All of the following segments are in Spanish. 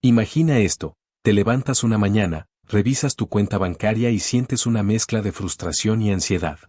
Imagina esto, te levantas una mañana, revisas tu cuenta bancaria y sientes una mezcla de frustración y ansiedad.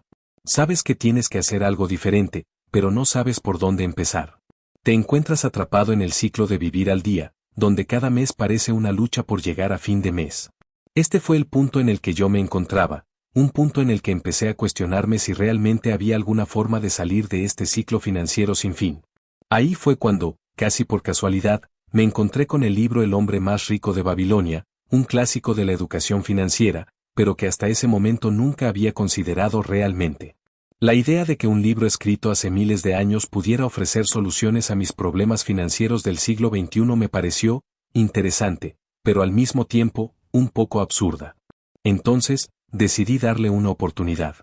Sabes que tienes que hacer algo diferente, pero no sabes por dónde empezar. Te encuentras atrapado en el ciclo de vivir al día, donde cada mes parece una lucha por llegar a fin de mes. Este fue el punto en el que yo me encontraba, un punto en el que empecé a cuestionarme si realmente había alguna forma de salir de este ciclo financiero sin fin. Ahí fue cuando, casi por casualidad, me encontré con el libro El hombre más rico de Babilonia, un clásico de la educación financiera, pero que hasta ese momento nunca había considerado realmente. La idea de que un libro escrito hace miles de años pudiera ofrecer soluciones a mis problemas financieros del siglo XXI me pareció interesante, pero al mismo tiempo, un poco absurda. Entonces, decidí darle una oportunidad.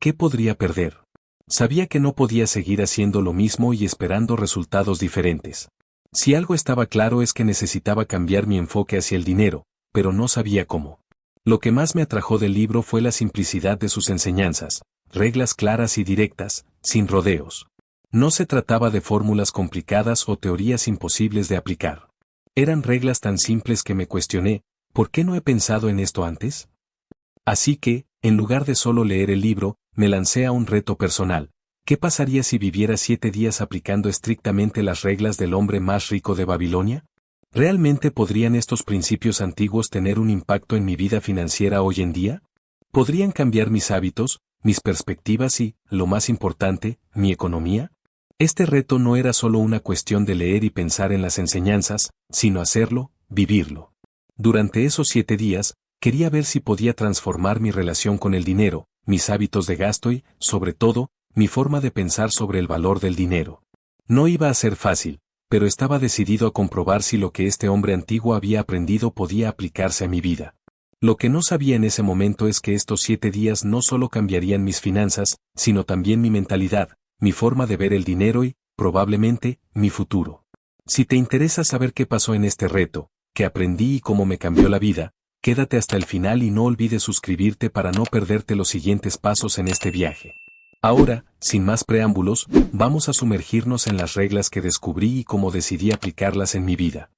¿Qué podría perder? Sabía que no podía seguir haciendo lo mismo y esperando resultados diferentes. Si algo estaba claro es que necesitaba cambiar mi enfoque hacia el dinero, pero no sabía cómo. Lo que más me atrajo del libro fue la simplicidad de sus enseñanzas, reglas claras y directas, sin rodeos. No se trataba de fórmulas complicadas o teorías imposibles de aplicar. Eran reglas tan simples que me cuestioné, ¿por qué no he pensado en esto antes? Así que, en lugar de solo leer el libro, me lancé a un reto personal. ¿Qué pasaría si viviera 7 días aplicando estrictamente las reglas del hombre más rico de Babilonia? ¿Realmente podrían estos principios antiguos tener un impacto en mi vida financiera hoy en día? ¿Podrían cambiar mis hábitos, mis perspectivas y, lo más importante, mi economía? Este reto no era solo una cuestión de leer y pensar en las enseñanzas, sino hacerlo, vivirlo. Durante esos 7 días, quería ver si podía transformar mi relación con el dinero, mis hábitos de gasto y, sobre todo, mi forma de pensar sobre el valor del dinero. No iba a ser fácil, pero estaba decidido a comprobar si lo que este hombre antiguo había aprendido podía aplicarse a mi vida. Lo que no sabía en ese momento es que estos 7 días no solo cambiarían mis finanzas, sino también mi mentalidad, mi forma de ver el dinero y, probablemente, mi futuro. Si te interesa saber qué pasó en este reto, qué aprendí y cómo me cambió la vida, quédate hasta el final y no olvides suscribirte para no perderte los siguientes pasos en este viaje. Ahora, sin más preámbulos, vamos a sumergirnos en las reglas que descubrí y cómo decidí aplicarlas en mi vida.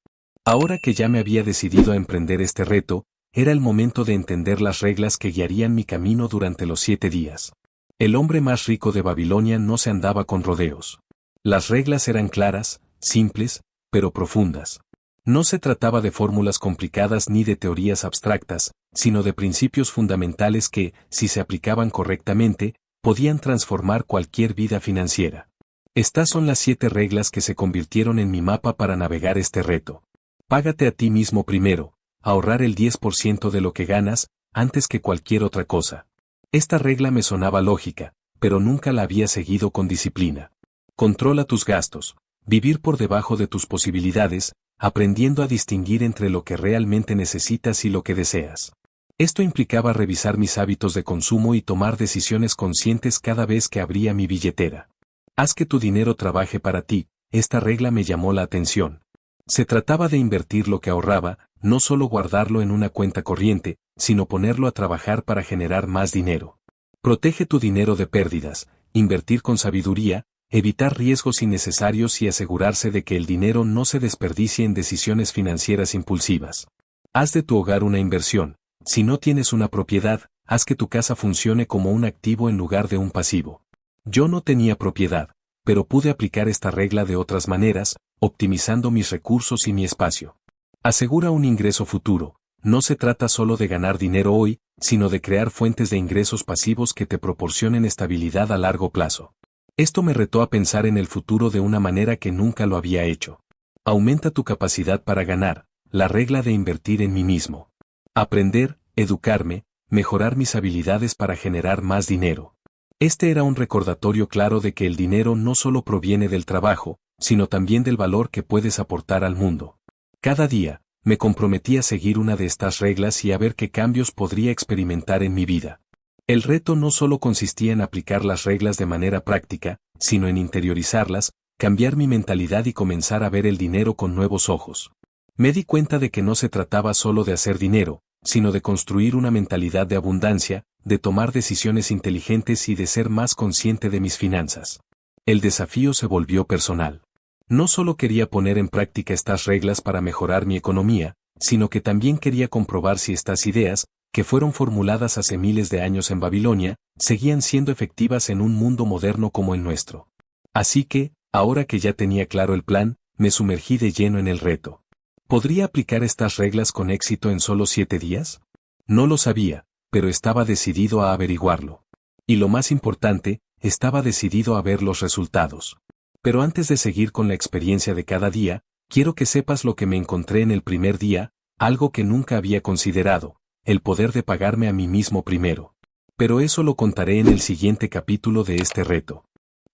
Ahora que ya me había decidido a emprender este reto, era el momento de entender las reglas que guiarían mi camino durante los 7 días. El hombre más rico de Babilonia no se andaba con rodeos. Las reglas eran claras, simples, pero profundas. No se trataba de fórmulas complicadas ni de teorías abstractas, sino de principios fundamentales que, si se aplicaban correctamente, podían transformar cualquier vida financiera. Estas son las 7 reglas que se convirtieron en mi mapa para navegar este reto. Págate a ti mismo primero, ahorrar el 10% de lo que ganas, antes que cualquier otra cosa. Esta regla me sonaba lógica, pero nunca la había seguido con disciplina. Controla tus gastos, vivir por debajo de tus posibilidades, aprendiendo a distinguir entre lo que realmente necesitas y lo que deseas. Esto implicaba revisar mis hábitos de consumo y tomar decisiones conscientes cada vez que abría mi billetera. Haz que tu dinero trabaje para ti, esta regla me llamó la atención. Se trataba de invertir lo que ahorraba, no solo guardarlo en una cuenta corriente, sino ponerlo a trabajar para generar más dinero. Protege tu dinero de pérdidas, invertir con sabiduría, evitar riesgos innecesarios y asegurarse de que el dinero no se desperdicie en decisiones financieras impulsivas. Haz de tu hogar una inversión. Si no tienes una propiedad, haz que tu casa funcione como un activo en lugar de un pasivo. Yo no tenía propiedad, pero pude aplicar esta regla de otras maneras, optimizando mis recursos y mi espacio. Asegura un ingreso futuro. No se trata solo de ganar dinero hoy, sino de crear fuentes de ingresos pasivos que te proporcionen estabilidad a largo plazo. Esto me retó a pensar en el futuro de una manera que nunca lo había hecho. Aumenta tu capacidad para ganar, la regla de invertir en mí mismo. Aprender, educarme, mejorar mis habilidades para generar más dinero. Este era un recordatorio claro de que el dinero no solo proviene del trabajo, sino también del valor que puedes aportar al mundo. Cada día, me comprometí a seguir una de estas reglas y a ver qué cambios podría experimentar en mi vida. El reto no solo consistía en aplicar las reglas de manera práctica, sino en interiorizarlas, cambiar mi mentalidad y comenzar a ver el dinero con nuevos ojos. Me di cuenta de que no se trataba solo de hacer dinero, sino de construir una mentalidad de abundancia, de tomar decisiones inteligentes y de ser más consciente de mis finanzas. El desafío se volvió personal. No solo quería poner en práctica estas reglas para mejorar mi economía, sino que también quería comprobar si estas ideas, que fueron formuladas hace miles de años en Babilonia, seguían siendo efectivas en un mundo moderno como el nuestro. Así que, ahora que ya tenía claro el plan, me sumergí de lleno en el reto. ¿Podría aplicar estas reglas con éxito en solo 7 días? No lo sabía, pero estaba decidido a averiguarlo. Y lo más importante, estaba decidido a ver los resultados. Pero antes de seguir con la experiencia de cada día, quiero que sepas lo que me encontré en el primer día, algo que nunca había considerado, el poder de pagarme a mí mismo primero. Pero eso lo contaré en el siguiente capítulo de este reto.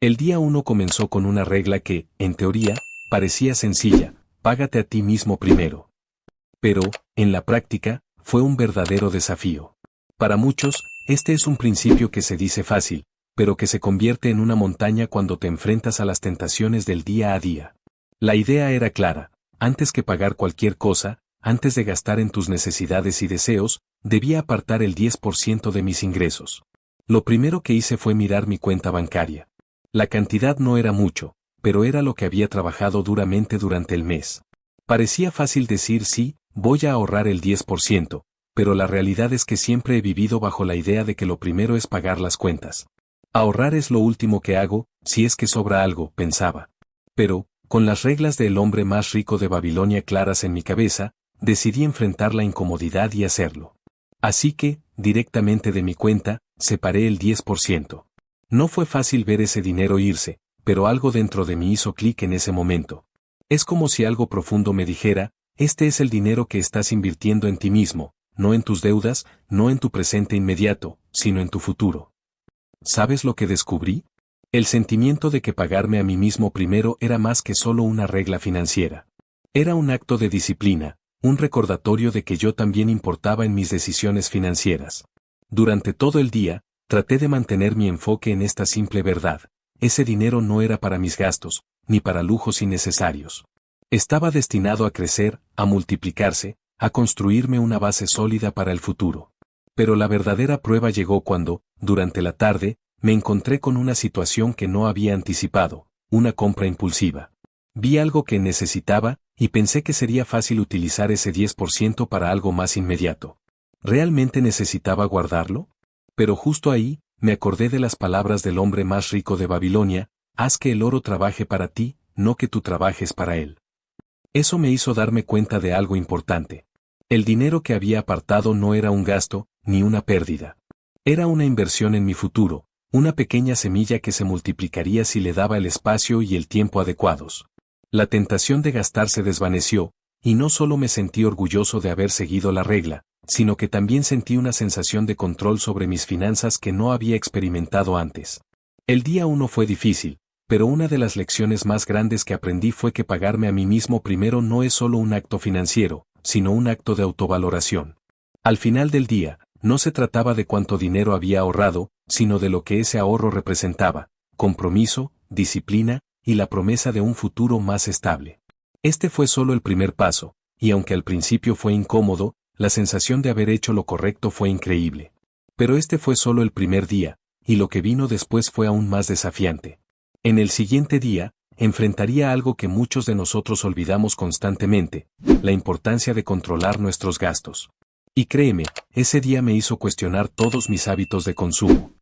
El día 1 comenzó con una regla que, en teoría, parecía sencilla: págate a ti mismo primero. Pero, en la práctica, fue un verdadero desafío. Para muchos, este es un principio que se dice fácil, pero que se convierte en una montaña cuando te enfrentas a las tentaciones del día a día. La idea era clara: antes que pagar cualquier cosa, antes de gastar en tus necesidades y deseos, debía apartar el 10% de mis ingresos. Lo primero que hice fue mirar mi cuenta bancaria. La cantidad no era mucho, pero era lo que había trabajado duramente durante el mes. Parecía fácil decir sí, voy a ahorrar el 10%, pero la realidad es que siempre he vivido bajo la idea de que lo primero es pagar las cuentas. Ahorrar es lo último que hago, si es que sobra algo, pensaba. Pero, con las reglas del hombre más rico de Babilonia claras en mi cabeza, decidí enfrentar la incomodidad y hacerlo. Así que, directamente de mi cuenta, separé el 10%. No fue fácil ver ese dinero irse, pero algo dentro de mí hizo clic en ese momento. Es como si algo profundo me dijera: este es el dinero que estás invirtiendo en ti mismo, no en tus deudas, no en tu presente inmediato, sino en tu futuro. ¿Sabes lo que descubrí? El sentimiento de que pagarme a mí mismo primero era más que solo una regla financiera. Era un acto de disciplina, un recordatorio de que yo también importaba en mis decisiones financieras. Durante todo el día, traté de mantener mi enfoque en esta simple verdad: ese dinero no era para mis gastos, ni para lujos innecesarios. Estaba destinado a crecer, a multiplicarse, a construirme una base sólida para el futuro. Pero la verdadera prueba llegó cuando, durante la tarde, me encontré con una situación que no había anticipado: una compra impulsiva. Vi algo que necesitaba, y pensé que sería fácil utilizar ese 10% para algo más inmediato. ¿Realmente necesitaba guardarlo? Pero justo ahí, me acordé de las palabras del hombre más rico de Babilonia: haz que el oro trabaje para ti, no que tú trabajes para él. Eso me hizo darme cuenta de algo importante. El dinero que había apartado no era un gasto, ni una pérdida. Era una inversión en mi futuro, una pequeña semilla que se multiplicaría si le daba el espacio y el tiempo adecuados. La tentación de gastar se desvaneció, y no solo me sentí orgulloso de haber seguido la regla, sino que también sentí una sensación de control sobre mis finanzas que no había experimentado antes. El día 1 fue difícil, pero una de las lecciones más grandes que aprendí fue que pagarme a mí mismo primero no es solo un acto financiero, sino un acto de autovaloración. Al final del día, no se trataba de cuánto dinero había ahorrado, sino de lo que ese ahorro representaba: compromiso, disciplina, y la promesa de un futuro más estable. Este fue solo el primer paso, y aunque al principio fue incómodo, la sensación de haber hecho lo correcto fue increíble. Pero este fue solo el primer día, y lo que vino después fue aún más desafiante. En el siguiente día, enfrentaría algo que muchos de nosotros olvidamos constantemente: la importancia de controlar nuestros gastos. Y créeme, ese día me hizo cuestionar todos mis hábitos de consumo.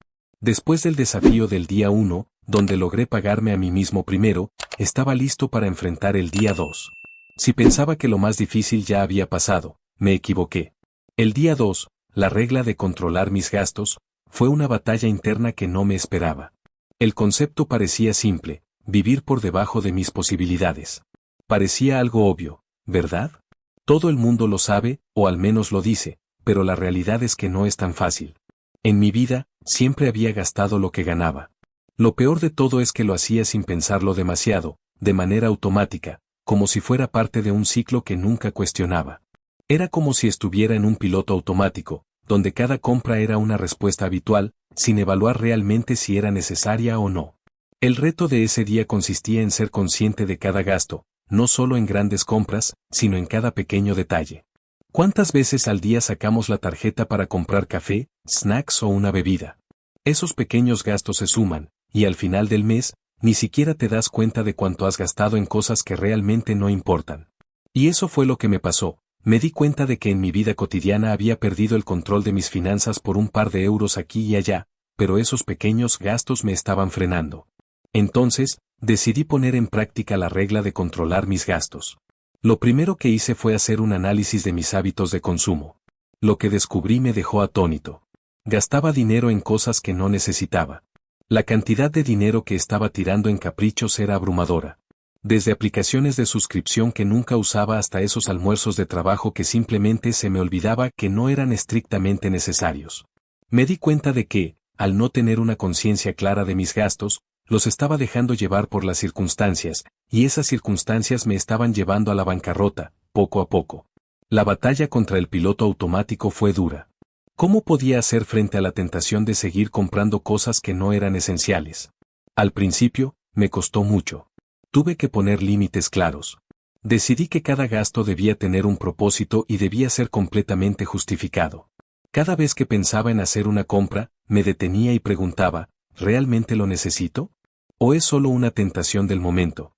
Después del desafío del día 1, donde logré pagarme a mí mismo primero, estaba listo para enfrentar el día 2. Si pensaba que lo más difícil ya había pasado, me equivoqué. El día 2, la regla de controlar mis gastos, fue una batalla interna que no me esperaba. El concepto parecía simple: vivir por debajo de mis posibilidades. Parecía algo obvio, ¿verdad? Todo el mundo lo sabe, o al menos lo dice, pero la realidad es que no es tan fácil. En mi vida, siempre había gastado lo que ganaba. Lo peor de todo es que lo hacía sin pensarlo demasiado, de manera automática, como si fuera parte de un ciclo que nunca cuestionaba. Era como si estuviera en un piloto automático, donde cada compra era una respuesta habitual, sin evaluar realmente si era necesaria o no. El reto de ese día consistía en ser consciente de cada gasto, no solo en grandes compras, sino en cada pequeño detalle. ¿Cuántas veces al día sacamos la tarjeta para comprar café, snacks o una bebida? Esos pequeños gastos se suman, y al final del mes, ni siquiera te das cuenta de cuánto has gastado en cosas que realmente no importan. Y eso fue lo que me pasó. Me di cuenta de que en mi vida cotidiana había perdido el control de mis finanzas por un par de euros aquí y allá, pero esos pequeños gastos me estaban frenando. Entonces, decidí poner en práctica la regla de controlar mis gastos. Lo primero que hice fue hacer un análisis de mis hábitos de consumo. Lo que descubrí me dejó atónito. Gastaba dinero en cosas que no necesitaba. La cantidad de dinero que estaba tirando en caprichos era abrumadora. Desde aplicaciones de suscripción que nunca usaba hasta esos almuerzos de trabajo que simplemente se me olvidaba que no eran estrictamente necesarios. Me di cuenta de que, al no tener una conciencia clara de mis gastos, los estaba dejando llevar por las circunstancias, y esas circunstancias me estaban llevando a la bancarrota, poco a poco. La batalla contra el piloto automático fue dura. ¿Cómo podía hacer frente a la tentación de seguir comprando cosas que no eran esenciales? Al principio, me costó mucho. Tuve que poner límites claros. Decidí que cada gasto debía tener un propósito y debía ser completamente justificado. Cada vez que pensaba en hacer una compra, me detenía y preguntaba, ¿realmente lo necesito? ¿O es solo una tentación del momento?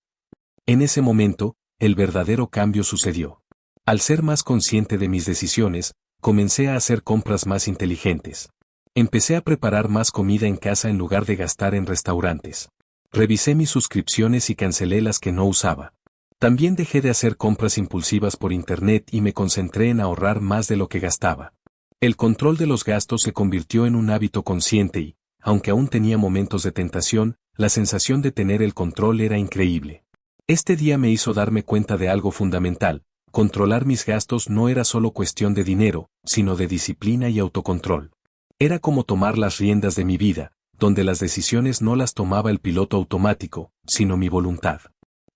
En ese momento, el verdadero cambio sucedió. Al ser más consciente de mis decisiones, comencé a hacer compras más inteligentes. Empecé a preparar más comida en casa en lugar de gastar en restaurantes. Revisé mis suscripciones y cancelé las que no usaba. También dejé de hacer compras impulsivas por internet y me concentré en ahorrar más de lo que gastaba. El control de los gastos se convirtió en un hábito consciente y, aunque aún tenía momentos de tentación, la sensación de tener el control era increíble. Este día me hizo darme cuenta de algo fundamental: controlar mis gastos no era solo cuestión de dinero, sino de disciplina y autocontrol. Era como tomar las riendas de mi vida, donde las decisiones no las tomaba el piloto automático, sino mi voluntad.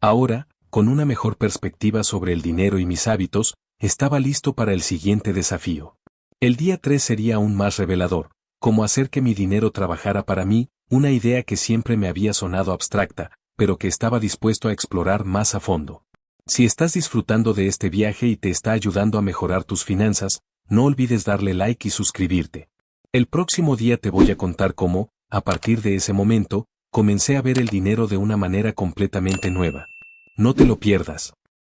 Ahora, con una mejor perspectiva sobre el dinero y mis hábitos, estaba listo para el siguiente desafío. El día 3 sería aún más revelador: cómo hacer que mi dinero trabajara para mí, una idea que siempre me había sonado abstracta, pero que estaba dispuesto a explorar más a fondo. Si estás disfrutando de este viaje y te está ayudando a mejorar tus finanzas, no olvides darle like y suscribirte. El próximo día te voy a contar cómo, a partir de ese momento, comencé a ver el dinero de una manera completamente nueva. No te lo pierdas.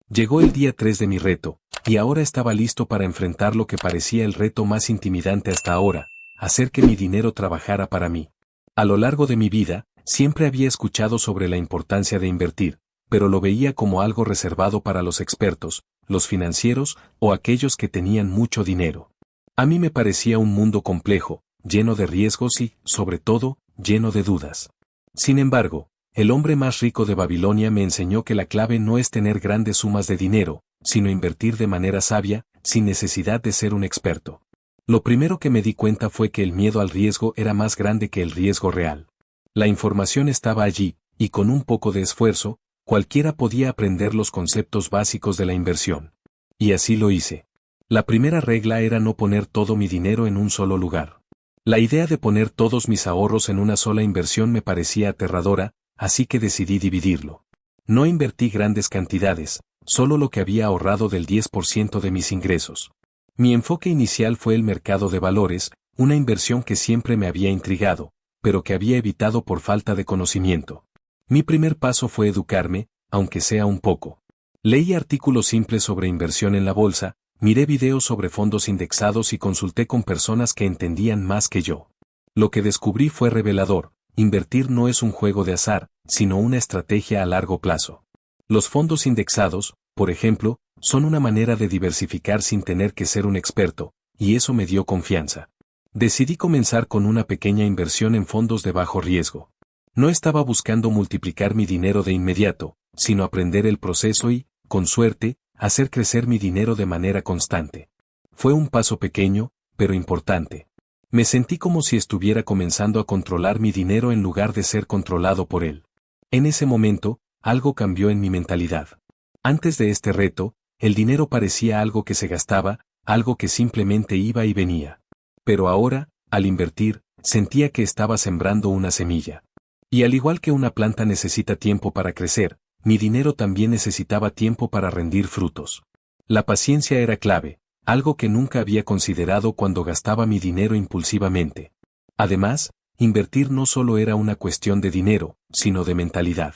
Llegó el día 3 de mi reto, y ahora estaba listo para enfrentar lo que parecía el reto más intimidante hasta ahora: hacer que mi dinero trabajara para mí. A lo largo de mi vida, siempre había escuchado sobre la importancia de invertir, pero lo veía como algo reservado para los expertos, los financieros o aquellos que tenían mucho dinero. A mí me parecía un mundo complejo, lleno de riesgos y, sobre todo, lleno de dudas. Sin embargo, el hombre más rico de Babilonia me enseñó que la clave no es tener grandes sumas de dinero, sino invertir de manera sabia, sin necesidad de ser un experto. Lo primero que me di cuenta fue que el miedo al riesgo era más grande que el riesgo real. La información estaba allí, y con un poco de esfuerzo, cualquiera podía aprender los conceptos básicos de la inversión. Y así lo hice. La primera regla era no poner todo mi dinero en un solo lugar. La idea de poner todos mis ahorros en una sola inversión me parecía aterradora, así que decidí dividirlo. No invertí grandes cantidades, solo lo que había ahorrado del 10% de mis ingresos. Mi enfoque inicial fue el mercado de valores, una inversión que siempre me había intrigado, pero que había evitado por falta de conocimiento. Mi primer paso fue educarme, aunque sea un poco. Leí artículos simples sobre inversión en la bolsa, miré videos sobre fondos indexados y consulté con personas que entendían más que yo. Lo que descubrí fue revelador: invertir no es un juego de azar, sino una estrategia a largo plazo. Los fondos indexados, por ejemplo, son una manera de diversificar sin tener que ser un experto, y eso me dio confianza. Decidí comenzar con una pequeña inversión en fondos de bajo riesgo. No estaba buscando multiplicar mi dinero de inmediato, sino aprender el proceso y, con suerte, hacer crecer mi dinero de manera constante. Fue un paso pequeño, pero importante. Me sentí como si estuviera comenzando a controlar mi dinero en lugar de ser controlado por él. En ese momento, algo cambió en mi mentalidad. Antes de este reto, el dinero parecía algo que se gastaba, algo que simplemente iba y venía. Pero ahora, al invertir, sentía que estaba sembrando una semilla. Y al igual que una planta necesita tiempo para crecer, mi dinero también necesitaba tiempo para rendir frutos. La paciencia era clave, algo que nunca había considerado cuando gastaba mi dinero impulsivamente. Además, invertir no solo era una cuestión de dinero, sino de mentalidad.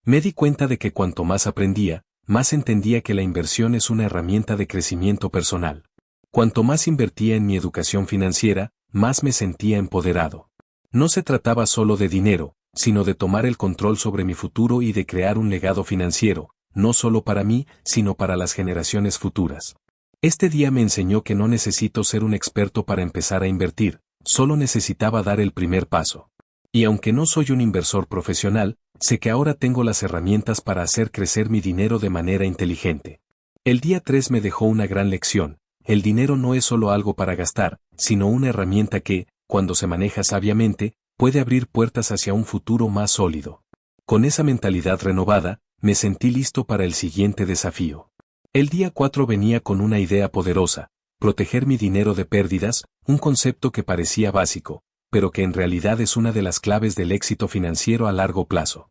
Me di cuenta de que cuanto más aprendía, más entendía que la inversión es una herramienta de crecimiento personal. Cuanto más invertía en mi educación financiera, más me sentía empoderado. No se trataba solo de dinero, sino de tomar el control sobre mi futuro y de crear un legado financiero, no solo para mí, sino para las generaciones futuras. Este día me enseñó que no necesito ser un experto para empezar a invertir, solo necesitaba dar el primer paso. Y aunque no soy un inversor profesional, sé que ahora tengo las herramientas para hacer crecer mi dinero de manera inteligente. El día 3 me dejó una gran lección. El dinero no es solo algo para gastar, sino una herramienta que, cuando se maneja sabiamente, puede abrir puertas hacia un futuro más sólido. Con esa mentalidad renovada, me sentí listo para el siguiente desafío. El día 4 venía con una idea poderosa: proteger mi dinero de pérdidas, un concepto que parecía básico, pero que en realidad es una de las claves del éxito financiero a largo plazo.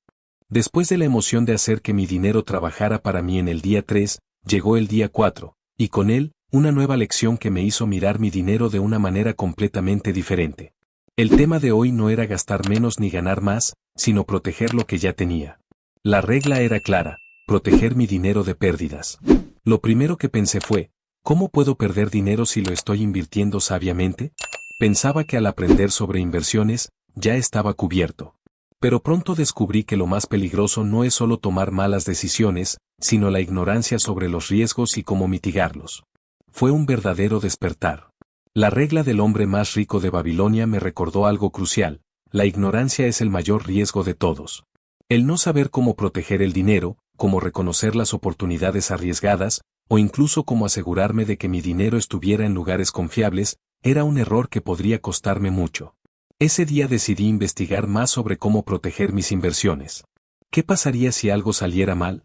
Después de la emoción de hacer que mi dinero trabajara para mí en el día 3, llegó el día 4, y con él, una nueva lección que me hizo mirar mi dinero de una manera completamente diferente. El tema de hoy no era gastar menos ni ganar más, sino proteger lo que ya tenía. La regla era clara: proteger mi dinero de pérdidas. Lo primero que pensé fue, ¿cómo puedo perder dinero si lo estoy invirtiendo sabiamente? Pensaba que al aprender sobre inversiones, ya estaba cubierto. Pero pronto descubrí que lo más peligroso no es solo tomar malas decisiones, sino la ignorancia sobre los riesgos y cómo mitigarlos. Fue un verdadero despertar. La regla del hombre más rico de Babilonia me recordó algo crucial: la ignorancia es el mayor riesgo de todos. El no saber cómo proteger el dinero, cómo reconocer las oportunidades arriesgadas, o incluso cómo asegurarme de que mi dinero estuviera en lugares confiables, era un error que podría costarme mucho. Ese día decidí investigar más sobre cómo proteger mis inversiones. ¿Qué pasaría si algo saliera mal?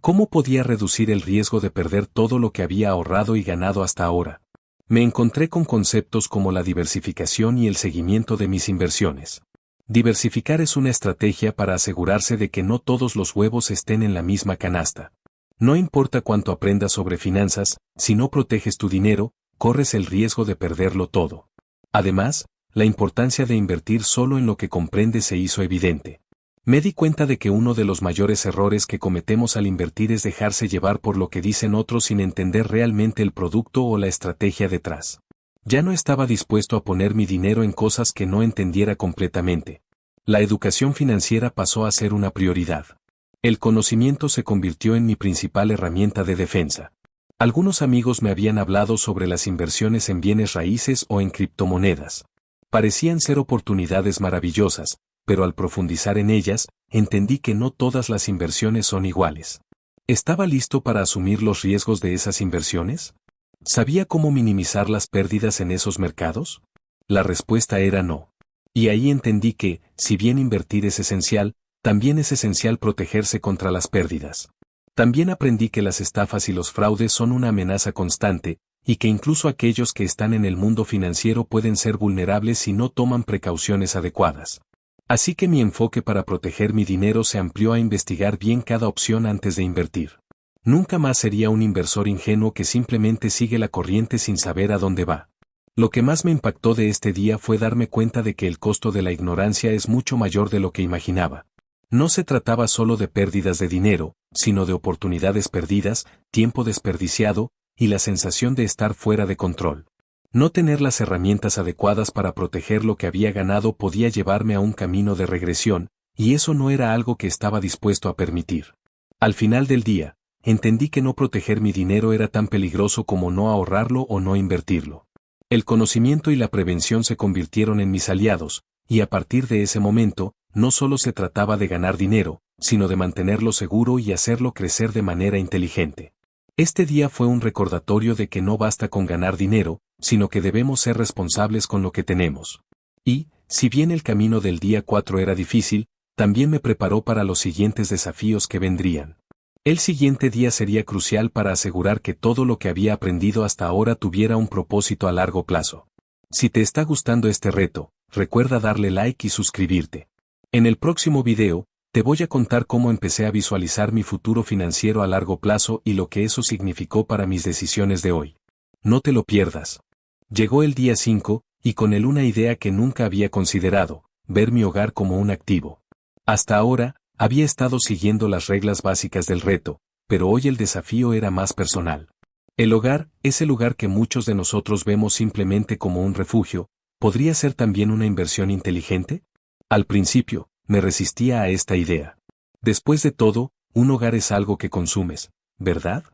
¿Cómo podía reducir el riesgo de perder todo lo que había ahorrado y ganado hasta ahora? Me encontré con conceptos como la diversificación y el seguimiento de mis inversiones. Diversificar es una estrategia para asegurarse de que no todos los huevos estén en la misma canasta. No importa cuánto aprendas sobre finanzas, si no proteges tu dinero, corres el riesgo de perderlo todo. Además, la importancia de invertir solo en lo que comprendes se hizo evidente. Me di cuenta de que uno de los mayores errores que cometemos al invertir es dejarse llevar por lo que dicen otros sin entender realmente el producto o la estrategia detrás. Ya no estaba dispuesto a poner mi dinero en cosas que no entendiera completamente. La educación financiera pasó a ser una prioridad. El conocimiento se convirtió en mi principal herramienta de defensa. Algunos amigos me habían hablado sobre las inversiones en bienes raíces o en criptomonedas. Parecían ser oportunidades maravillosas, pero al profundizar en ellas, entendí que no todas las inversiones son iguales. ¿Estaba listo para asumir los riesgos de esas inversiones? ¿Sabía cómo minimizar las pérdidas en esos mercados? La respuesta era no. Y ahí entendí que, si bien invertir es esencial, también es esencial protegerse contra las pérdidas. También aprendí que las estafas y los fraudes son una amenaza constante, y que incluso aquellos que están en el mundo financiero pueden ser vulnerables si no toman precauciones adecuadas. Así que mi enfoque para proteger mi dinero se amplió a investigar bien cada opción antes de invertir. Nunca más sería un inversor ingenuo que simplemente sigue la corriente sin saber a dónde va. Lo que más me impactó de este día fue darme cuenta de que el costo de la ignorancia es mucho mayor de lo que imaginaba. No se trataba solo de pérdidas de dinero, sino de oportunidades perdidas, tiempo desperdiciado, y la sensación de estar fuera de control. No tener las herramientas adecuadas para proteger lo que había ganado podía llevarme a un camino de regresión, y eso no era algo que estaba dispuesto a permitir. Al final del día, entendí que no proteger mi dinero era tan peligroso como no ahorrarlo o no invertirlo. El conocimiento y la prevención se convirtieron en mis aliados, y a partir de ese momento, no solo se trataba de ganar dinero, sino de mantenerlo seguro y hacerlo crecer de manera inteligente. Este día fue un recordatorio de que no basta con ganar dinero, sino que debemos ser responsables con lo que tenemos. Y, si bien el camino del día 4 era difícil, también me preparó para los siguientes desafíos que vendrían. El siguiente día sería crucial para asegurar que todo lo que había aprendido hasta ahora tuviera un propósito a largo plazo. Si te está gustando este reto, recuerda darle like y suscribirte. En el próximo video, te voy a contar cómo empecé a visualizar mi futuro financiero a largo plazo y lo que eso significó para mis decisiones de hoy. No te lo pierdas. Llegó el día 5, y con él una idea que nunca había considerado: ver mi hogar como un activo. Hasta ahora, había estado siguiendo las reglas básicas del reto, pero hoy el desafío era más personal. El hogar, ese lugar que muchos de nosotros vemos simplemente como un refugio, ¿podría ser también una inversión inteligente? Al principio, me resistía a esta idea. Después de todo, un hogar es algo que consumes, ¿verdad?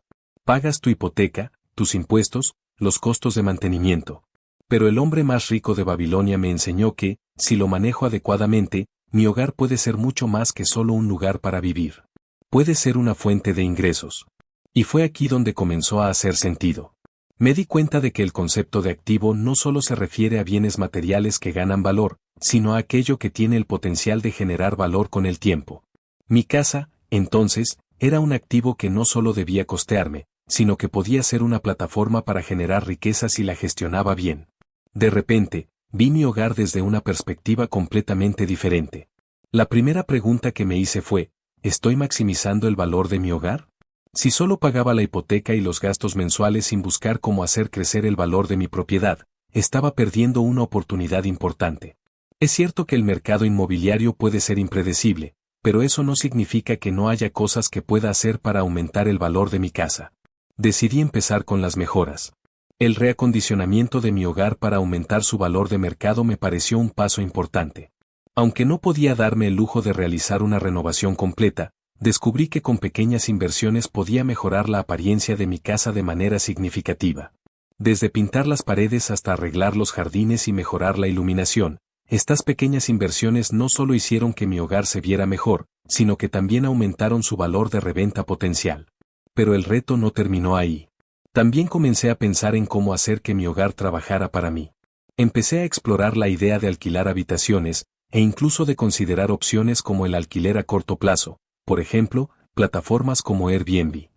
Pagas tu hipoteca, tus impuestos, los costos de mantenimiento. Pero el hombre más rico de Babilonia me enseñó que, si lo manejo adecuadamente, mi hogar puede ser mucho más que solo un lugar para vivir. Puede ser una fuente de ingresos. Y fue aquí donde comenzó a hacer sentido. Me di cuenta de que el concepto de activo no solo se refiere a bienes materiales que ganan valor, sino a aquello que tiene el potencial de generar valor con el tiempo. Mi casa, entonces, era un activo que no solo debía costearme, sino que podía ser una plataforma para generar riqueza si la gestionaba bien. De repente, vi mi hogar desde una perspectiva completamente diferente. La primera pregunta que me hice fue, ¿estoy maximizando el valor de mi hogar? Si solo pagaba la hipoteca y los gastos mensuales sin buscar cómo hacer crecer el valor de mi propiedad, estaba perdiendo una oportunidad importante. Es cierto que el mercado inmobiliario puede ser impredecible, pero eso no significa que no haya cosas que pueda hacer para aumentar el valor de mi casa. Decidí empezar con las mejoras. El reacondicionamiento de mi hogar para aumentar su valor de mercado me pareció un paso importante. Aunque no podía darme el lujo de realizar una renovación completa, descubrí que con pequeñas inversiones podía mejorar la apariencia de mi casa de manera significativa. Desde pintar las paredes hasta arreglar los jardines y mejorar la iluminación, estas pequeñas inversiones no solo hicieron que mi hogar se viera mejor, sino que también aumentaron su valor de reventa potencial. Pero el reto no terminó ahí. También comencé a pensar en cómo hacer que mi hogar trabajara para mí. Empecé a explorar la idea de alquilar habitaciones, e incluso de considerar opciones como el alquiler a corto plazo, por ejemplo, plataformas como Airbnb.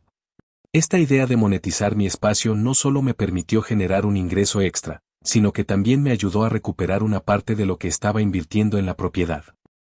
Esta idea de monetizar mi espacio no solo me permitió generar un ingreso extra, sino que también me ayudó a recuperar una parte de lo que estaba invirtiendo en la propiedad.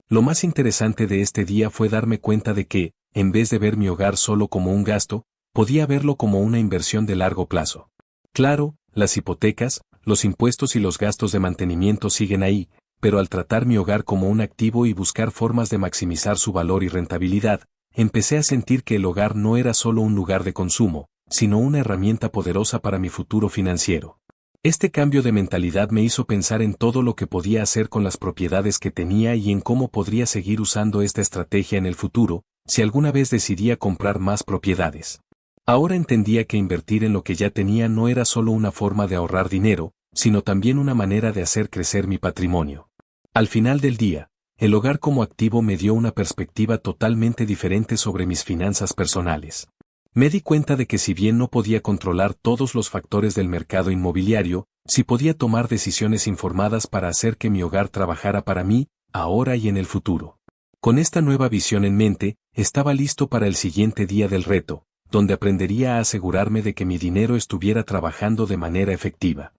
Lo más interesante de este día fue darme cuenta de que, en vez de ver mi hogar solo como un gasto, podía verlo como una inversión de largo plazo. Claro, las hipotecas, los impuestos y los gastos de mantenimiento siguen ahí, pero al tratar mi hogar como un activo y buscar formas de maximizar su valor y rentabilidad, empecé a sentir que el hogar no era solo un lugar de consumo, sino una herramienta poderosa para mi futuro financiero. Este cambio de mentalidad me hizo pensar en todo lo que podía hacer con las propiedades que tenía y en cómo podría seguir usando esta estrategia en el futuro, si alguna vez decidía comprar más propiedades. Ahora entendía que invertir en lo que ya tenía no era solo una forma de ahorrar dinero, sino también una manera de hacer crecer mi patrimonio. Al final del día, el hogar como activo me dio una perspectiva totalmente diferente sobre mis finanzas personales. Me di cuenta de que si bien no podía controlar todos los factores del mercado inmobiliario, sí podía tomar decisiones informadas para hacer que mi hogar trabajara para mí, ahora y en el futuro. Con esta nueva visión en mente, estaba listo para el siguiente día del reto, donde aprendería a asegurarme de que mi dinero estuviera trabajando de manera efectiva.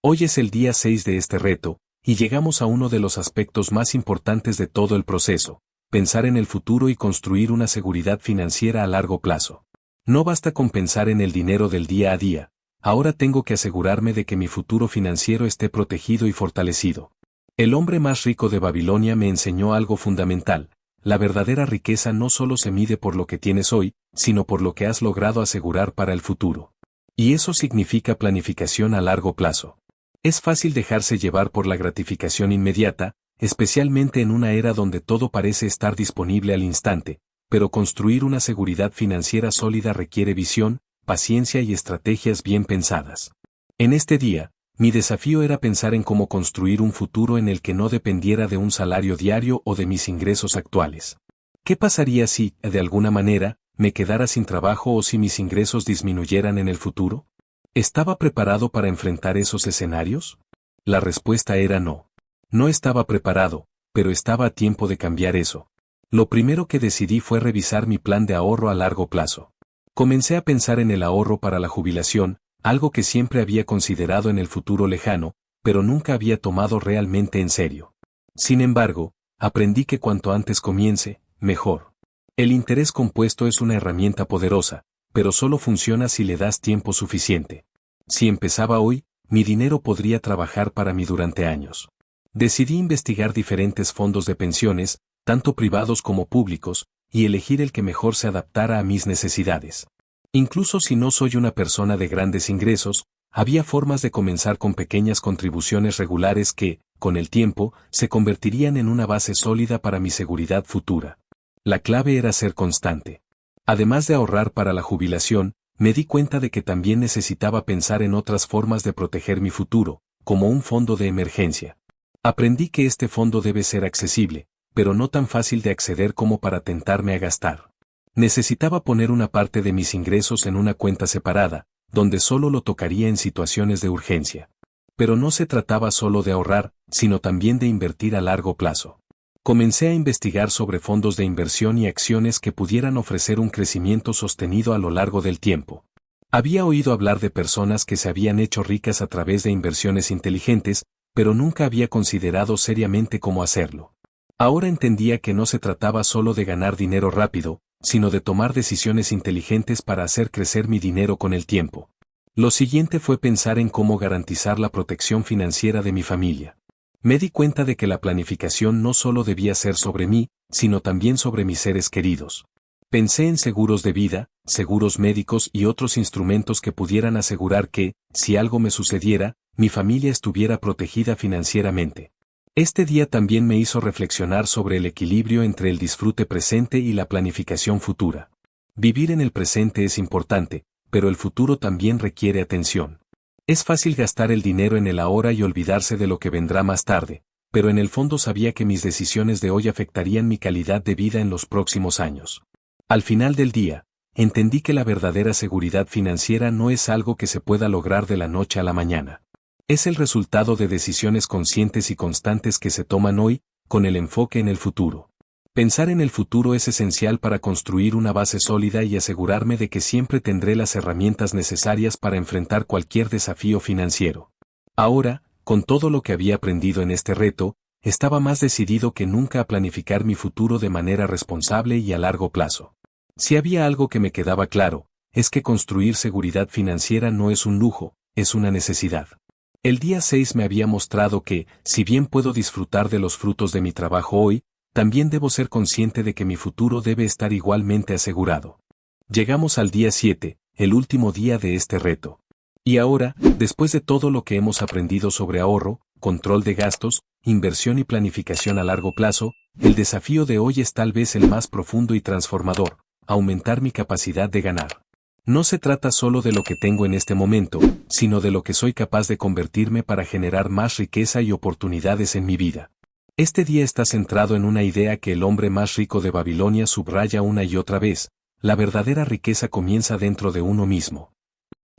Hoy es el día 6 de este reto, y llegamos a uno de los aspectos más importantes de todo el proceso, pensar en el futuro y construir una seguridad financiera a largo plazo. No basta con pensar en el dinero del día a día, ahora tengo que asegurarme de que mi futuro financiero esté protegido y fortalecido. El hombre más rico de Babilonia me enseñó algo fundamental: la verdadera riqueza no solo se mide por lo que tienes hoy, sino por lo que has logrado asegurar para el futuro. Y eso significa planificación a largo plazo. Es fácil dejarse llevar por la gratificación inmediata, especialmente en una era donde todo parece estar disponible al instante, pero construir una seguridad financiera sólida requiere visión, paciencia y estrategias bien pensadas. En este día, mi desafío era pensar en cómo construir un futuro en el que no dependiera de un salario diario o de mis ingresos actuales. ¿Qué pasaría si, de alguna manera, me quedara sin trabajo o si mis ingresos disminuyeran en el futuro? ¿Estaba preparado para enfrentar esos escenarios? La respuesta era no. No estaba preparado, pero estaba a tiempo de cambiar eso. Lo primero que decidí fue revisar mi plan de ahorro a largo plazo. Comencé a pensar en el ahorro para la jubilación, algo que siempre había considerado en el futuro lejano, pero nunca había tomado realmente en serio. Sin embargo, aprendí que cuanto antes comience, mejor. El interés compuesto es una herramienta poderosa, pero solo funciona si le das tiempo suficiente. Si empezaba hoy, mi dinero podría trabajar para mí durante años. Decidí investigar diferentes fondos de pensiones, tanto privados como públicos, y elegir el que mejor se adaptara a mis necesidades. Incluso si no soy una persona de grandes ingresos, había formas de comenzar con pequeñas contribuciones regulares que, con el tiempo, se convertirían en una base sólida para mi seguridad futura. La clave era ser constante. Además de ahorrar para la jubilación, me di cuenta de que también necesitaba pensar en otras formas de proteger mi futuro, como un fondo de emergencia. Aprendí que este fondo debe ser accesible, pero no tan fácil de acceder como para tentarme a gastar. Necesitaba poner una parte de mis ingresos en una cuenta separada, donde solo lo tocaría en situaciones de urgencia. Pero no se trataba solo de ahorrar, sino también de invertir a largo plazo. Comencé a investigar sobre fondos de inversión y acciones que pudieran ofrecer un crecimiento sostenido a lo largo del tiempo. Había oído hablar de personas que se habían hecho ricas a través de inversiones inteligentes, pero nunca había considerado seriamente cómo hacerlo. Ahora entendía que no se trataba solo de ganar dinero rápido, sino de tomar decisiones inteligentes para hacer crecer mi dinero con el tiempo. Lo siguiente fue pensar en cómo garantizar la protección financiera de mi familia. Me di cuenta de que la planificación no solo debía ser sobre mí, sino también sobre mis seres queridos. Pensé en seguros de vida, seguros médicos y otros instrumentos que pudieran asegurar que, si algo me sucediera, mi familia estuviera protegida financieramente. Este día también me hizo reflexionar sobre el equilibrio entre el disfrute presente y la planificación futura. Vivir en el presente es importante, pero el futuro también requiere atención. Es fácil gastar el dinero en el ahora y olvidarse de lo que vendrá más tarde, pero en el fondo sabía que mis decisiones de hoy afectarían mi calidad de vida en los próximos años. Al final del día, entendí que la verdadera seguridad financiera no es algo que se pueda lograr de la noche a la mañana. Es el resultado de decisiones conscientes y constantes que se toman hoy, con el enfoque en el futuro. Pensar en el futuro es esencial para construir una base sólida y asegurarme de que siempre tendré las herramientas necesarias para enfrentar cualquier desafío financiero. Ahora, con todo lo que había aprendido en este reto, estaba más decidido que nunca a planificar mi futuro de manera responsable y a largo plazo. Si había algo que me quedaba claro, es que construir seguridad financiera no es un lujo, es una necesidad. El día 6 me había mostrado que, si bien puedo disfrutar de los frutos de mi trabajo hoy, también debo ser consciente de que mi futuro debe estar igualmente asegurado. Llegamos al día 7, el último día de este reto. Y ahora, después de todo lo que hemos aprendido sobre ahorro, control de gastos, inversión y planificación a largo plazo, el desafío de hoy es tal vez el más profundo y transformador: aumentar mi capacidad de ganar. No se trata solo de lo que tengo en este momento, sino de lo que soy capaz de convertirme para generar más riqueza y oportunidades en mi vida. Este día está centrado en una idea que el hombre más rico de Babilonia subraya una y otra vez: la verdadera riqueza comienza dentro de uno mismo.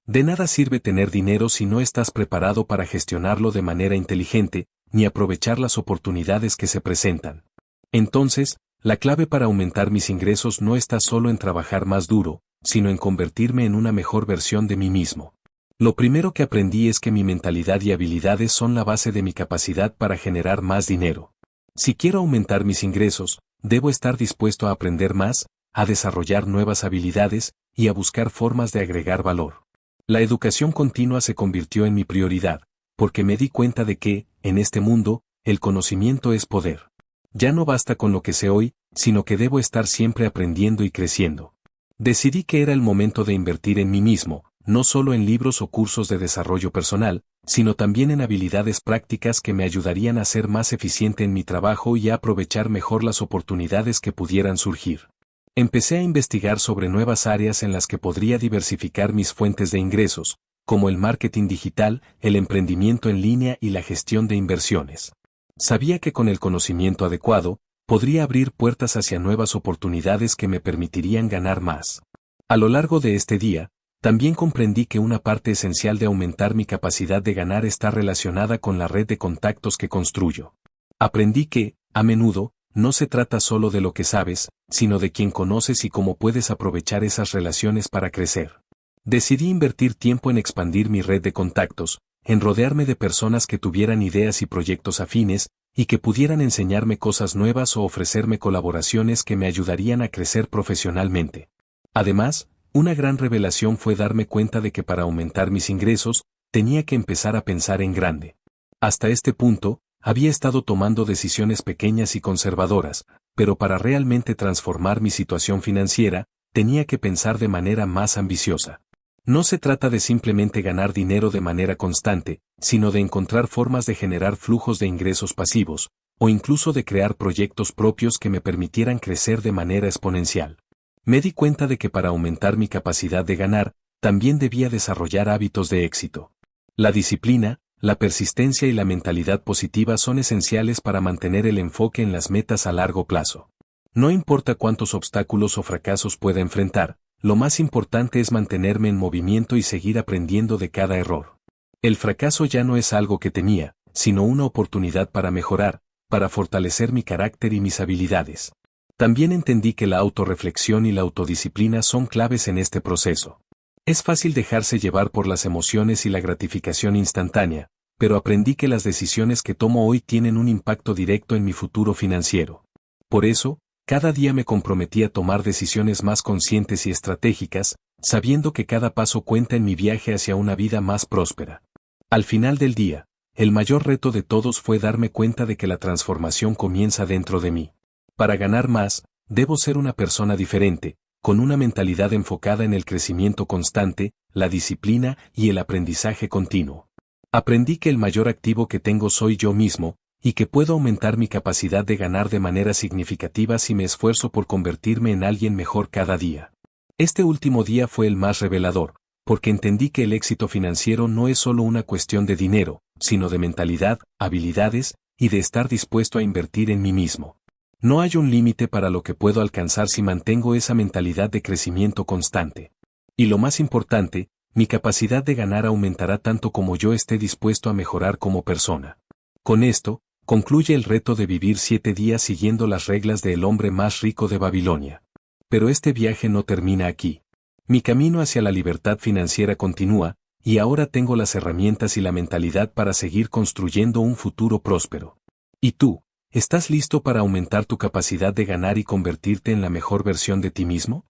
De nada sirve tener dinero si no estás preparado para gestionarlo de manera inteligente, ni aprovechar las oportunidades que se presentan. Entonces, la clave para aumentar mis ingresos no está solo en trabajar más duro, sino en convertirme en una mejor versión de mí mismo. Lo primero que aprendí es que mi mentalidad y habilidades son la base de mi capacidad para generar más dinero. Si quiero aumentar mis ingresos, debo estar dispuesto a aprender más, a desarrollar nuevas habilidades, y a buscar formas de agregar valor. La educación continua se convirtió en mi prioridad, porque me di cuenta de que, en este mundo, el conocimiento es poder. Ya no basta con lo que sé hoy, sino que debo estar siempre aprendiendo y creciendo. Decidí que era el momento de invertir en mí mismo, no solo en libros o cursos de desarrollo personal, sino también en habilidades prácticas que me ayudarían a ser más eficiente en mi trabajo y a aprovechar mejor las oportunidades que pudieran surgir. Empecé a investigar sobre nuevas áreas en las que podría diversificar mis fuentes de ingresos, como el marketing digital, el emprendimiento en línea y la gestión de inversiones. Sabía que con el conocimiento adecuado, podría abrir puertas hacia nuevas oportunidades que me permitirían ganar más. A lo largo de este día, también comprendí que una parte esencial de aumentar mi capacidad de ganar está relacionada con la red de contactos que construyo. Aprendí que, a menudo, no se trata solo de lo que sabes, sino de quién conoces y cómo puedes aprovechar esas relaciones para crecer. Decidí invertir tiempo en expandir mi red de contactos, en rodearme de personas que tuvieran ideas y proyectos afines, y que pudieran enseñarme cosas nuevas o ofrecerme colaboraciones que me ayudarían a crecer profesionalmente. Además, una gran revelación fue darme cuenta de que para aumentar mis ingresos, tenía que empezar a pensar en grande. Hasta este punto, había estado tomando decisiones pequeñas y conservadoras, pero para realmente transformar mi situación financiera, tenía que pensar de manera más ambiciosa. No se trata de simplemente ganar dinero de manera constante, sino de encontrar formas de generar flujos de ingresos pasivos, o incluso de crear proyectos propios que me permitieran crecer de manera exponencial. Me di cuenta de que para aumentar mi capacidad de ganar, también debía desarrollar hábitos de éxito. La disciplina, la persistencia y la mentalidad positiva son esenciales para mantener el enfoque en las metas a largo plazo. No importa cuántos obstáculos o fracasos pueda enfrentar, lo más importante es mantenerme en movimiento y seguir aprendiendo de cada error. El fracaso ya no es algo que temía, sino una oportunidad para mejorar, para fortalecer mi carácter y mis habilidades. También entendí que la autorreflexión y la autodisciplina son claves en este proceso. Es fácil dejarse llevar por las emociones y la gratificación instantánea, pero aprendí que las decisiones que tomo hoy tienen un impacto directo en mi futuro financiero. Por eso, cada día me comprometí a tomar decisiones más conscientes y estratégicas, sabiendo que cada paso cuenta en mi viaje hacia una vida más próspera. Al final del día, el mayor reto de todos fue darme cuenta de que la transformación comienza dentro de mí. Para ganar más, debo ser una persona diferente, con una mentalidad enfocada en el crecimiento constante, la disciplina y el aprendizaje continuo. Aprendí que el mayor activo que tengo soy yo mismo, y que puedo aumentar mi capacidad de ganar de manera significativa si me esfuerzo por convertirme en alguien mejor cada día. Este último día fue el más revelador, porque entendí que el éxito financiero no es solo una cuestión de dinero, sino de mentalidad, habilidades, y de estar dispuesto a invertir en mí mismo. No hay un límite para lo que puedo alcanzar si mantengo esa mentalidad de crecimiento constante. Y lo más importante, mi capacidad de ganar aumentará tanto como yo esté dispuesto a mejorar como persona. Con esto, concluye el reto de vivir 7 días siguiendo las reglas del hombre más rico de Babilonia. Pero este viaje no termina aquí. Mi camino hacia la libertad financiera continúa, y ahora tengo las herramientas y la mentalidad para seguir construyendo un futuro próspero. ¿Y tú? ¿Estás listo para aumentar tu capacidad de ganar y convertirte en la mejor versión de ti mismo?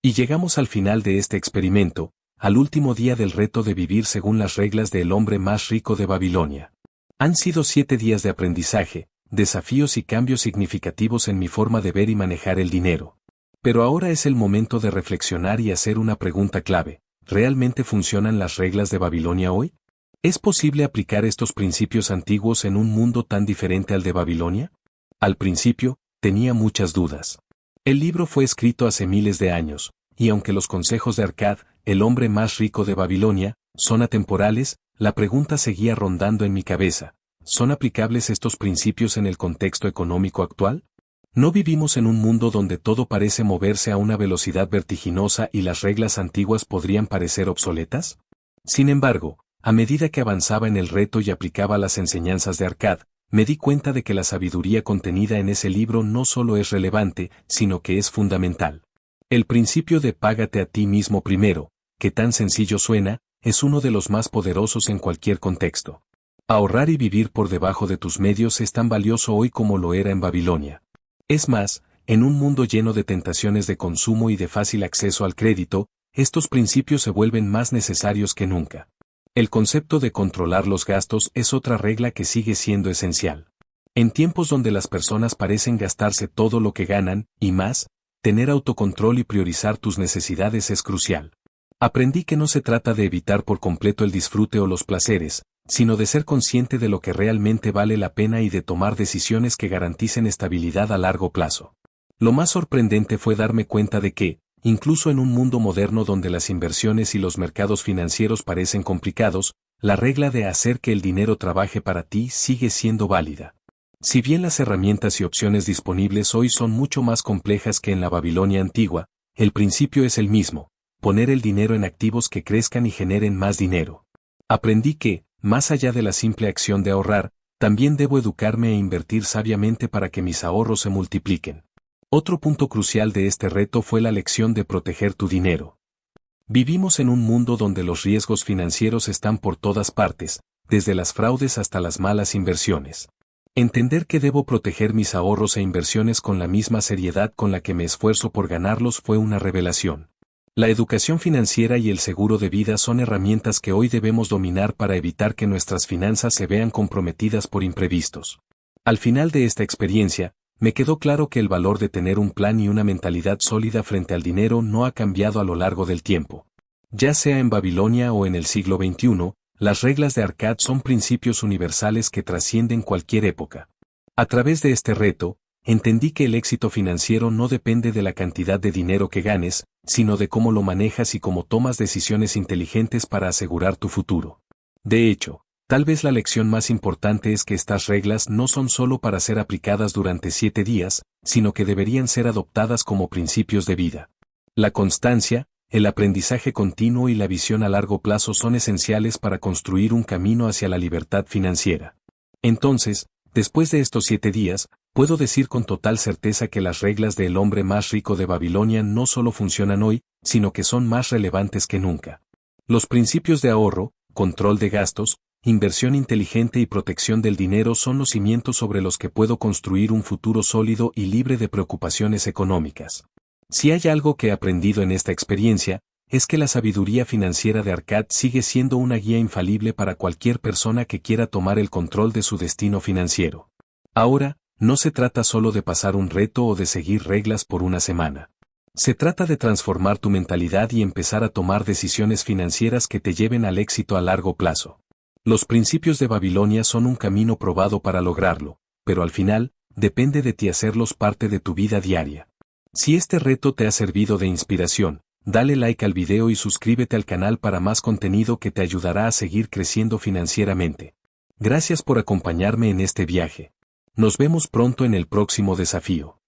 Y llegamos al final de este experimento, al último día del reto de vivir según las reglas del hombre más rico de Babilonia. Han sido 7 días de aprendizaje, desafíos y cambios significativos en mi forma de ver y manejar el dinero. Pero ahora es el momento de reflexionar y hacer una pregunta clave. ¿Realmente funcionan las reglas de Babilonia hoy? ¿Es posible aplicar estos principios antiguos en un mundo tan diferente al de Babilonia? Al principio, tenía muchas dudas. El libro fue escrito hace miles de años, y aunque los consejos de Arkad, el hombre más rico de Babilonia, son atemporales, la pregunta seguía rondando en mi cabeza. ¿Son aplicables estos principios en el contexto económico actual? ¿No vivimos en un mundo donde todo parece moverse a una velocidad vertiginosa y las reglas antiguas podrían parecer obsoletas? Sin embargo, a medida que avanzaba en el reto y aplicaba las enseñanzas de Arkad, me di cuenta de que la sabiduría contenida en ese libro no solo es relevante, sino que es fundamental. El principio de págate a ti mismo primero, que tan sencillo suena, es uno de los más poderosos en cualquier contexto. Ahorrar y vivir por debajo de tus medios es tan valioso hoy como lo era en Babilonia. Es más, en un mundo lleno de tentaciones de consumo y de fácil acceso al crédito, estos principios se vuelven más necesarios que nunca. El concepto de controlar los gastos es otra regla que sigue siendo esencial. En tiempos donde las personas parecen gastarse todo lo que ganan, y más, tener autocontrol y priorizar tus necesidades es crucial. Aprendí que no se trata de evitar por completo el disfrute o los placeres, sino de ser consciente de lo que realmente vale la pena y de tomar decisiones que garanticen estabilidad a largo plazo. Lo más sorprendente fue darme cuenta de que, incluso en un mundo moderno donde las inversiones y los mercados financieros parecen complicados, la regla de hacer que el dinero trabaje para ti sigue siendo válida. Si bien las herramientas y opciones disponibles hoy son mucho más complejas que en la Babilonia antigua, el principio es el mismo: poner el dinero en activos que crezcan y generen más dinero. Aprendí que, más allá de la simple acción de ahorrar, también debo educarme e invertir sabiamente para que mis ahorros se multipliquen. Otro punto crucial de este reto fue la lección de proteger tu dinero. Vivimos en un mundo donde los riesgos financieros están por todas partes, desde las fraudes hasta las malas inversiones. Entender que debo proteger mis ahorros e inversiones con la misma seriedad con la que me esfuerzo por ganarlos fue una revelación. La educación financiera y el seguro de vida son herramientas que hoy debemos dominar para evitar que nuestras finanzas se vean comprometidas por imprevistos. Al final de esta experiencia, Me quedó claro que el valor de tener un plan y una mentalidad sólida frente al dinero no ha cambiado a lo largo del tiempo. Ya sea en Babilonia o en el siglo XXI, las reglas de Arcad son principios universales que trascienden cualquier época. A través de este reto, entendí que el éxito financiero no depende de la cantidad de dinero que ganes, sino de cómo lo manejas y cómo tomas decisiones inteligentes para asegurar tu futuro. De hecho, tal vez la lección más importante es que estas reglas no son solo para ser aplicadas durante 7 días, sino que deberían ser adoptadas como principios de vida. La constancia, el aprendizaje continuo y la visión a largo plazo son esenciales para construir un camino hacia la libertad financiera. Entonces, después de estos 7 días, puedo decir con total certeza que las reglas del hombre más rico de Babilonia no solo funcionan hoy, sino que son más relevantes que nunca. Los principios de ahorro, control de gastos, inversión inteligente y protección del dinero son los cimientos sobre los que puedo construir un futuro sólido y libre de preocupaciones económicas. Si hay algo que he aprendido en esta experiencia, es que la sabiduría financiera de Arcad sigue siendo una guía infalible para cualquier persona que quiera tomar el control de su destino financiero. Ahora, no se trata solo de pasar un reto o de seguir reglas por una semana. Se trata de transformar tu mentalidad y empezar a tomar decisiones financieras que te lleven al éxito a largo plazo. Los principios de Babilonia son un camino probado para lograrlo, pero al final, depende de ti hacerlos parte de tu vida diaria. Si este reto te ha servido de inspiración, dale like al video y suscríbete al canal para más contenido que te ayudará a seguir creciendo financieramente. Gracias por acompañarme en este viaje. Nos vemos pronto en el próximo desafío.